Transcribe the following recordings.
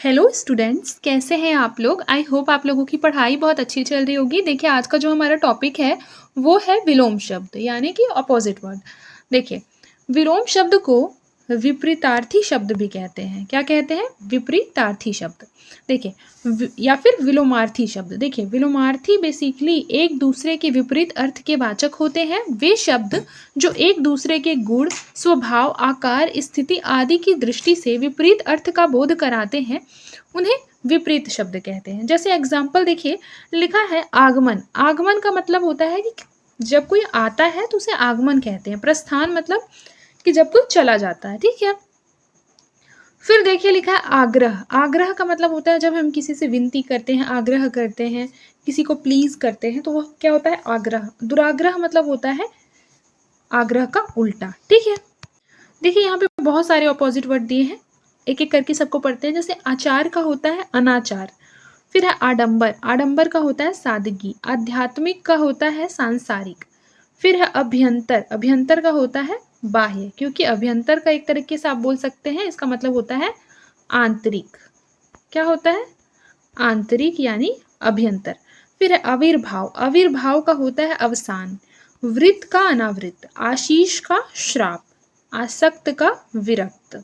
Hello students, कैसे हैं आप लोग। आई होप आप लोगों की पढ़ाई बहुत अच्छी चल रही होगी। देखिए, आज का जो हमारा टॉपिक है वो है विलोम शब्द, यानी कि अपोजिट वर्ड। देखिए, विलोम शब्द को विपरीतार्थी शब्द भी कहते हैं। क्या कहते हैं? विपरीतार्थी शब्द। देखिए, या फिर विलोमार्थी शब्द। देखिए, विलोमार्थी बेसिकली एक दूसरे के विपरीत अर्थ के वाचक होते हैं। वे शब्द जो एक दूसरे के गुण, स्वभाव, आकार, स्थिति आदि की दृष्टि से विपरीत अर्थ का बोध कराते हैं, उन्हें विपरीत शब्द कहते हैं। जैसे एग्जाम्पल देखिए, लिखा है आगमन। आगमन का मतलब होता है कि जब कोई आता है तो उसे आगमन कहते हैं। प्रस्थान मतलब कि जब कोई चला जाता है, ठीक है। फिर देखिए, लिखा है आग्रह। आग्रह का मतलब होता है जब हम किसी से विनती करते हैं, आग्रह करते हैं, किसी को प्लीज करते हैं, तो वह क्या होता है? आग्रह। दुराग्रह मतलब होता है आग्रह का उल्टा, ठीक है। देखिए, यहाँ पे बहुत सारे अपोजिट वर्ड दिए हैं, एक एक करके सबको पढ़ते हैं। जैसे आचार का होता है अनाचार। फिर है आडंबर। आडंबर का होता है सादगी। आध्यात्मिक का होता है सांसारिक। फिर है अभ्यंतर। अभ्यंतर का होता है बाह्य, क्योंकि अभ्यंतर का एक तरीके से आप बोल सकते हैं, इसका मतलब होता है आंतरिक। क्या होता है? आंतरिक यानी अभ्यंतर। फिर है आविर्भाव। आविर्भाव का होता है अवसान। वृत्त का अनावृत। आशीष का श्राप। आसक्त का विरक्त।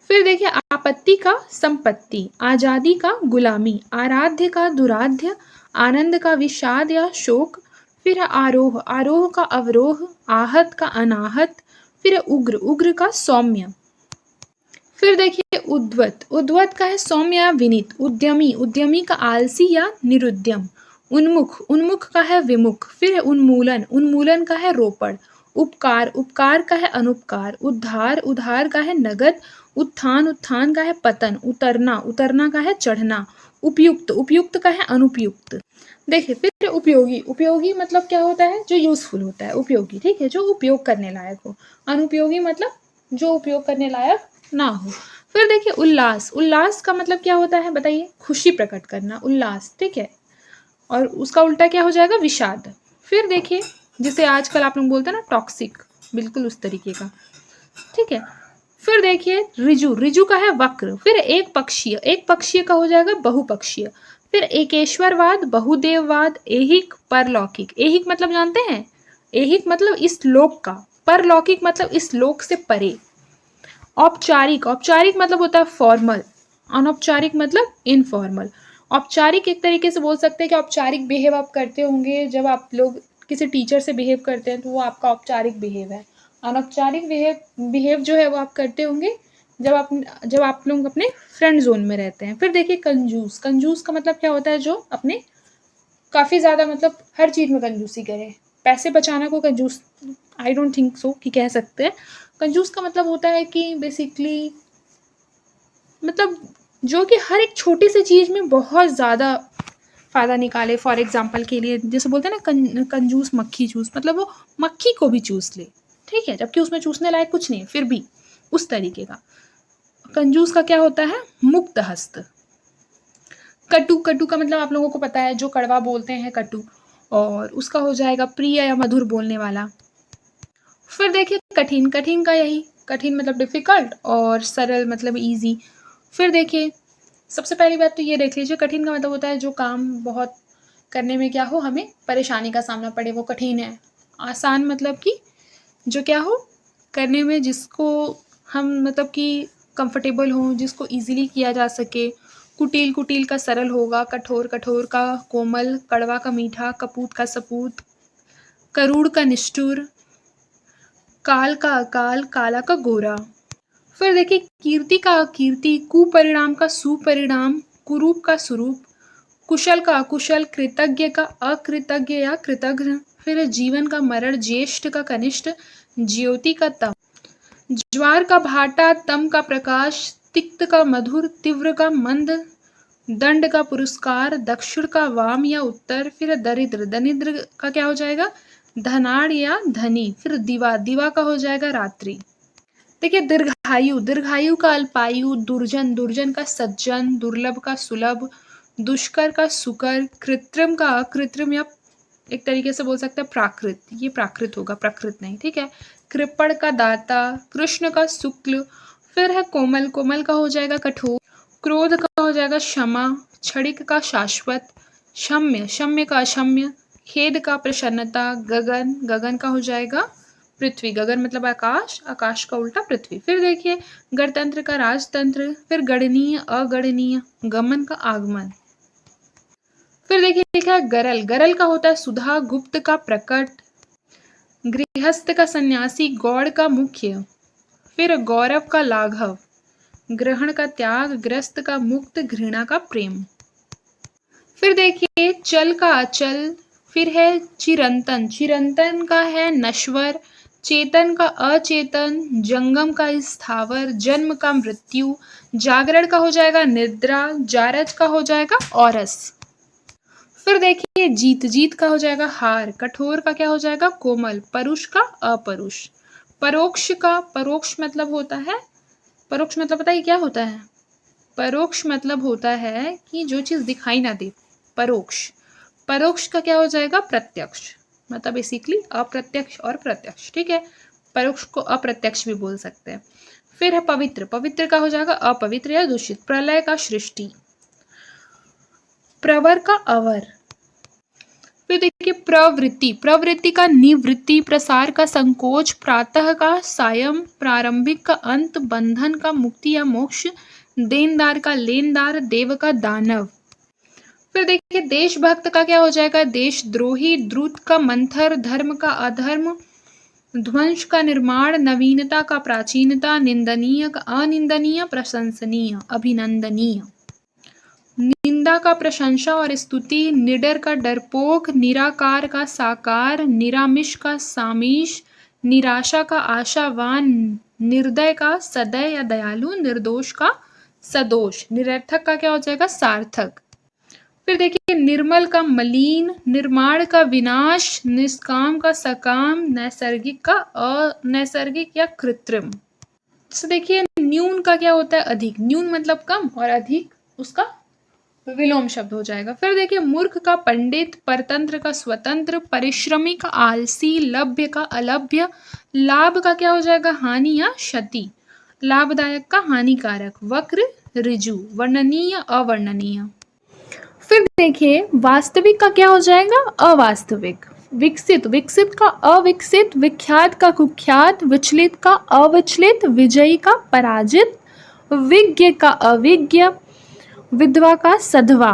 फिर देखिए, आपत्ति का संपत्ति। आजादी का गुलामी। आराध्य का दुराध्य। आनंद का विषाद या शोक। फिर है आरोह। आरोह का अवरोह। आहत का अनाहत। फिर है उग्र। उग्र का सौम्य। फिर देखिए उद्वत। उद्वत का है सौम्य या विनीत। उद्यमी। उद्यमी का आलसी या निरुद्यम। उन्मुख। उन्मुख का है विमुख। फिर है उन्मूलन। उन्मूलन का है रोपण। उपकार। उपकार का है अनुपकार। उद्धार। उद्धार का है नगद। उत्थान। उत्थान का है पतन। उतरना। उतरना का है चढ़ना। उपयुक्त। उपयुक्त का है अनुपयुक्त। देखिए, फिर उपयोगी। उपयोगी मतलब क्या होता है? जो यूजफुल होता है, उपयोगी, ठीक है, जो उपयोग करने लायक हो। अनुपयोगी मतलब जो उपयोग करने लायक ना हो। फिर देखिए उल्लास। उल्लास का मतलब क्या होता है? बताइए। खुशी प्रकट करना, उल्लास, ठीक है। और उसका उल्टा क्या हो जाएगा? विषाद। फिर देखिए, जिसे आजकल आप लोग बोलते हैं ना टॉक्सिक, बिल्कुल उस तरीके का, ठीक है। फिर देखिए ऋजु। ऋजु का है वक्र। फिर एक पक्षीय। एक पक्षीय का हो जाएगा बहुपक्षीय। फिर एकेश्वरवाद, बहुदेववाद, ऐहिक, परलौकिक। ऐहिक मतलब जानते हैं? ऐहिक मतलब इस लोक का। परलौकिक मतलब इस लोक से परे। औपचारिक। औपचारिक मतलब होता है फॉर्मल। अनौपचारिक मतलब इनफॉर्मल। औपचारिक एक तरीके से बोल सकते हैं कि औपचारिक बिहेव आप करते होंगे जब आप लोग किसी टीचर से बिहेव करते हैं, तो वो आपका औपचारिक बिहेव है। अनौपचारिक बिहेव जो है वो आप करते होंगे जब आप लोग अपने फ्रेंड जोन में रहते हैं। फिर देखिए कंजूस। कंजूस का मतलब क्या होता है? जो अपने काफ़ी ज़्यादा मतलब हर चीज़ में कंजूसी करे। पैसे बचाना को कंजूस आई डोंट थिंक सो कि कह सकते हैं। कंजूस का मतलब होता है कि बेसिकली मतलब जो कि हर एक छोटी सी चीज़ में बहुत ज़्यादा फ़ायदा निकाले। फॉर एग्जाम्पल के लिए जैसे बोलते हैं ना कंजूस मक्खी चूस, मतलब वो मक्खी को भी चूस ले, ठीक है, जबकि उसमें चूसने लायक कुछ नहीं है, फिर भी उस तरीके का। कंजूस का क्या होता है? मुक्त हस्त। कटु। कटु का मतलब आप लोगों को पता है, जो कड़वा बोलते हैं कटु, और उसका हो जाएगा प्रिय या मधुर बोलने वाला। फिर देखिए कठिन। कठिन का यही, कठिन मतलब डिफिकल्ट और सरल मतलब इजी। फिर देखिए, सबसे पहली बात तो ये देख लीजिए, कठिन का मतलब होता है जो काम बहुत करने में क्या हो, हमें परेशानी का सामना पड़े, वो कठिन है। आसान मतलब कि जो क्या हो, करने में जिसको हम मतलब कि कंफर्टेबल हो, जिसको इजीली किया जा सके। कुटिल। कुटिल का सरल होगा। कठोर। कठोर का कोमल। कड़वा का मीठा। कपूत का सपूत। करूड़ का निष्ठुर। काल का अकाल। काला का गोरा। फिर देखिए कीर्ति का अकीर्ति। कुपरिणाम का सुपरिणाम। कुरूप का स्वरूप। कुशल का अकुशल। कृतज्ञ का अकृतज्ञ या कृतघ्न। फिर जीवन का मरण। ज्येष्ठ का कनिष्ठ। ज्योति का तम। ज्वार का भाटा। तम का प्रकाश। तिक्त का मधुर। तीव्र का मंद। दंड का पुरस्कार। दक्षिण का वाम या उत्तर। फिर दरिद्र। दरिद्र का क्या हो जाएगा? धनाढ़ या धनी। फिर दिवा। दिवा का हो जाएगा रात्रि। देखिए दीर्घायु। दीर्घायु का अल्पायु। दुर्जन। दुर्जन का सज्जन। दुर्लभ का सुलभ। दुष्कर का सुकर। कृत्रिम का अकृत्रिम या एक तरीके से बोल सकते हैं प्राकृत। ये प्राकृत होगा, प्रकृत नहीं, ठीक है। कृपण का दाता। कृष्ण का शुक्ल। फिर है कोमल। कोमल का हो जाएगा कठोर। क्रोध का हो जाएगा क्षमा, क्षणिक का शाश्वत, क्षम्य क्षम्य का अक्षम्य, खेद का प्रसन्नता, गगन गगन का हो जाएगा पृथ्वी, गगन मतलब आकाश, आकाश का उल्टा पृथ्वी। फिर देखिए गणतंत्र का राजतंत्र, फिर गणनीय अगणनीय, गमन का आगमन। फिर देखिए लिखा है गरल, गरल का होता है सुधा, गुप्त का प्रकट, गृहस्थ का सन्यासी, गौड़ का मुख्य, फिर गौरव का लाघव, ग्रहण का त्याग, ग्रस्त का मुक्त, घृणा का प्रेम। फिर देखिए चल का अचल, फिर है चिरंतन, चिरंतन का है नश्वर, चेतन का अचेतन, जंगम का स्थावर, जन्म का मृत्यु, जागरण का हो जाएगा निद्रा, जारज का हो जाएगा औरस। फिर देखिए जीत, जीत का हो जाएगा हार, कठोर का क्या हो जाएगा कोमल, परुष का अपरुष, परोक्ष का, परोक्ष मतलब होता है, परोक्ष मतलब पता है क्या होता है, परोक्ष मतलब होता है कि जो चीज दिखाई ना दे, परोक्ष। परोक्ष का क्या हो जाएगा प्रत्यक्ष, मतलब बेसिकली अप्रत्यक्ष और प्रत्यक्ष, ठीक है। परोक्ष को अप्रत्यक्ष भी बोल सकते हैं। फिर है पवित्र, पवित्र का हो जाएगा अपवित्र या दूषित, प्रलय का सृष्टि, प्रवर का अवर। फिर देखिए प्रवृत्ति, प्रवृत्ति का निवृत्ति, प्रसार का संकोच, प्रातः का सायं, प्रारंभिक का अंत, बंधन का मुक्ति या मोक्ष, देनदार का लेनदार, देव का दानव। फिर देखिए देशभक्त का क्या हो जाएगा देशद्रोही, द्रुत का मंथर, धर्म का अधर्म, ध्वंस का निर्माण, नवीनता का प्राचीनता, निंदनीय का अनिंदनीय, प्रशंसनीय अभिनंदनीय, निंदा का प्रशंसा और स्तुति, निडर का डरपोक, निराकार का साकार, निरामिष का सामीश, निराशा का आशावान, निर्दय का सदय या दयालु, निर्दोष का सदोष, निरर्थक का क्या हो जाएगा सार्थक। फिर देखिए निर्मल का मलिन, निर्माण का विनाश, निष्काम का सकाम, नैसर्गिक का अनैसर्गिक या कृत्रिम। तो देखिए न्यून का क्या होता है अधिक, न्यून मतलब कम और अधिक उसका विलोम शब्द हो जाएगा। फिर देखिए मूर्ख का पंडित, परतंत्र का स्वतंत्र, परिश्रमी का आलसी, लभ्य का अलभ्य, लाभ का क्या हो जाएगा हानि या क्षति, लाभदायक का हानिकारक, वक्र ऋजु, वर्णनीय अवर्णनीय। फिर देखिए वास्तविक का क्या हो जाएगा अवास्तविक, विकसित, विकसित का अविकसित, विख्यात का कुख्यात, विचलित का अविचलित, विजयी का पराजित, विज्ञ का अविज्ञ, विधवा का सधवा,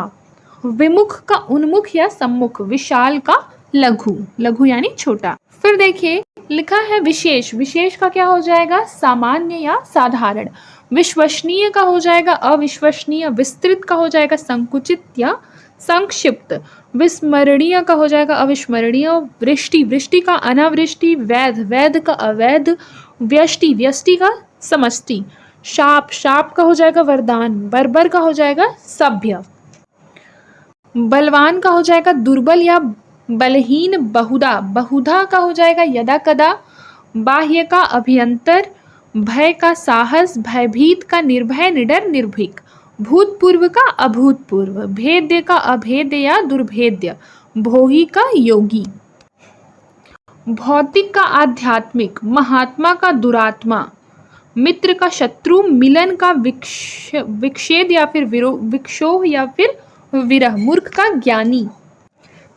विमुख का उन्मुख या सम्मुख, विशाल का लघु, लघु यानी छोटा। फिर देखिए लिखा है विशेष, विशेष का क्या हो जाएगा सामान्य या साधारण, विश्वसनीय का हो जाएगा अविश्वसनीय, विस्तृत का हो जाएगा संकुचित या संक्षिप्त, विस्मरणीय का हो जाएगा अविस्मरणीय, वृष्टि, वृष्टि का अनावृष्टि, वैध, वैध का अवैध, व्यष्टि, व्यष्टि का समष्टि, शाप, शाप का हो जाएगा वरदान, बर्बर का हो जाएगा सभ्य, बलवान का हो जाएगा दुर्बल या बलहीन, बहुधा, बहुधा का हो जाएगा यदा कदा, बाह्य का अभ्यंतर, भय का साहस, भयभीत का निर्भय निडर निर्भीक, भूतपूर्व का अभूतपूर्व, भेद्य का अभेद्य या दुर्भेद्य, भोगी का योगी, भौतिक का आध्यात्मिक, महात्मा का दुरात्मा, मित्र का शत्रु, मिलन का विक्षेद या फिर विक्षोह या फिर विरह, मूर्ख का ज्ञानी।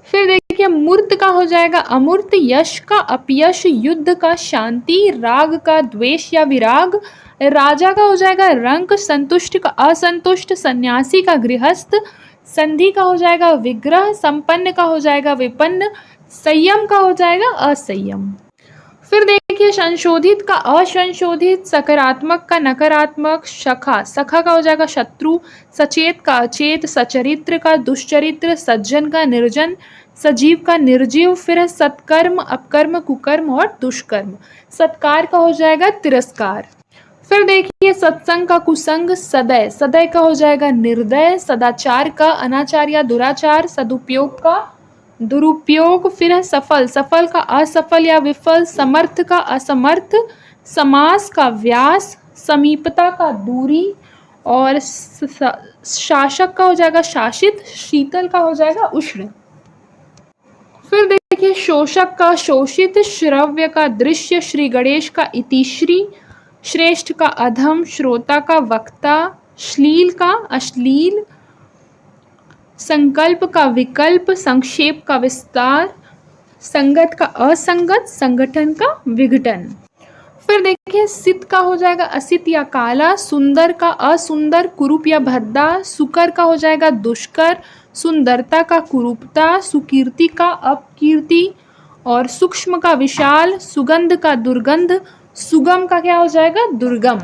फिर देखिए मूर्त का हो जाएगा अमूर्त, यश का अपयश, युद्ध का शांति, राग का द्वेष या विराग, राजा का हो जाएगा रंक, संतुष्ट का असंतुष्ट, सन्यासी का गृहस्थ, संधि का हो जाएगा विग्रह, संपन्न का हो जाएगा विपन्न, संयम का हो जाएगा असंयम। फिर देखिए संशोधित का असंशोधित, सकारात्मक का नकारात्मक, सखा, सखा का हो जाएगा शत्रु, सचेत का अचेत, सचरित्र का दुष्चरित्र, सज्जन का निर्जन, सजीव का निर्जीव, फिर है सत्कर्म, अपकर्म, कुकर्म और दुष्कर्म, सत्कार का हो जाएगा तिरस्कार। फिर देखिए सत्संग का कुसंग, सदय, सदय का हो जाएगा निर्दय, सदाचार का अनाचार या दुराचार, सदुपयोग का दुरुपयोग, फिर है सफल, सफल का असफल या विफल, समर्थ का असमर्थ, समास का व्यास, समीपता का दूरी और शासक का हो जाएगा शासित, शीतल का हो जाएगा उष्ण। फिर देखिए शोषक का शोषित, श्रव्य का दृश्य, श्री गणेश का इतिश्री, श्रेष्ठ का अधम, श्रोता का वक्ता, श्लील का अश्लील, संकल्प का विकल्प, संक्षेप का विस्तार, संगत का असंगत, संगठन का विघटन। फिर देखिए सित का हो जाएगा असित या काला, सुंदर का असुंदर, कुरूप या भद्दा, सुकर का हो जाएगा दुष्कर, सुंदरता का कुरूपता, सुकीर्ति का अपकीर्ति, और सूक्ष्म का विशाल, सुगंध का दुर्गंध, सुगम का क्या हो जाएगा दुर्गम।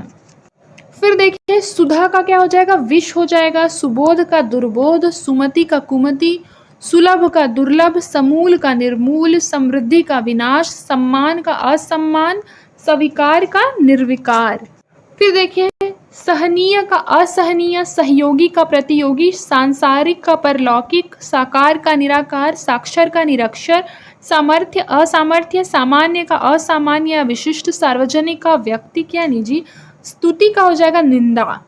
फिर देखिए सुधा का क्या हो जाएगा विष हो जाएगा, सुबोध का दुर्बोध, सुमति का कुमति, सुलभ का दुर्लभ, समूल का निर्मूल, समृद्धि का विनाश, सम्मान का असम्मान, स्वीकार का निर्विकार। फिर देखिए सहनीय का असहनीय, सहयोगी का प्रतियोगी, सांसारिक का परलौकिक, साकार का निराकार, साक्षर का निरक्षर, सामर्थ्य असामर्थ्य, सामान्य का असामान्य, विशिष्ट, सार्वजनिक का व्यक्तिक या निजी, स्तुति का हो जाएगा निंदा,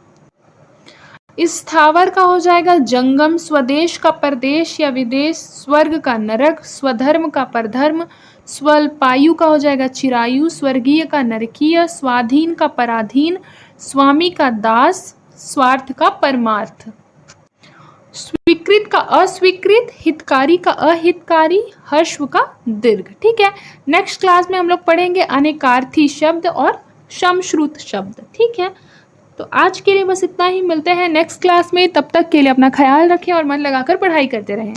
स्थावर का हो जाएगा जंगम, स्वदेश का परदेश या विदेश, स्वर्ग का नरक, स्वधर्म का परधर्म, स्वल्पायु का हो जाएगा चिरायु, स्वर्गीय का नरकीय, स्वाधीन का पराधीन, स्वामी का दास, स्वार्थ का परमार्थ, स्वीकृत का अस्वीकृत, हितकारी का अहितकारी, हर्ष्व का दीर्घ। ठीक है, नेक्स्ट क्लास में हम लोग पढ़ेंगे अनेकार्थी शब्द और समश्रुत शब्द। ठीक है, तो आज के लिए बस इतना ही, मिलते हैं नेक्स्ट क्लास में। तब तक के लिए अपना ख्याल रखें और मन लगाकर पढ़ाई करते रहें।